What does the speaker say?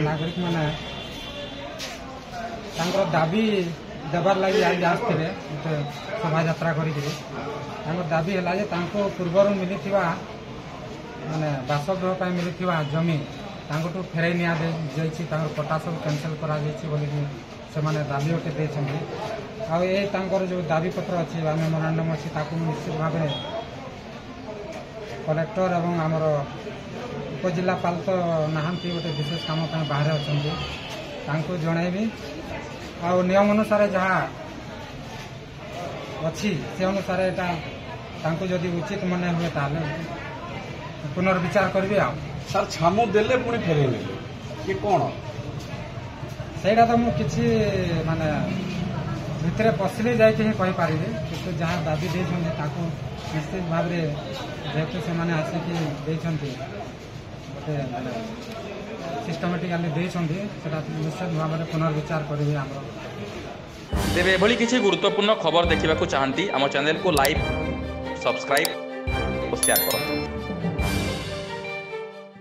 नागरिक मैंने दाबी देवार लगी आज आसते गोटे शोभा यात्रा कर दाबी है पूर्वर मिली माने बासगृह मिली जमी फेरई नि पट्टा सब कैंसल कर दाबी गोटे देते आर जो दाबी पत्र अच्छी मेमोरांडम अच्छी निश्चित भाव कलेक्टर एवं आमर उपजिलापाल तो नहांती गोटे विशेष काम बाहर अच्छा जनइबी आ नियम अनुसार जहाँ अच्छी से अनुसार यहाँ जदि उचित मन हुए ताले पुनर्विचार करी आ सर छामु देले पुणी फेरे कि कौन सहीटा तो मुझे माने भितर पशिले जाकि पारि कि जहाँ दाबी देते निश्चित भाव जेहेतु से आसिकी गोटे सिस्टमेटिकाली निश्चित भाव में पुनर्विचार करेंगे आम तेरे एभली किसी गुरुत्वपूर्ण खबर देखा चाहती आम चैनल को लाइक सब्सक्राइब और शेयर करूँ।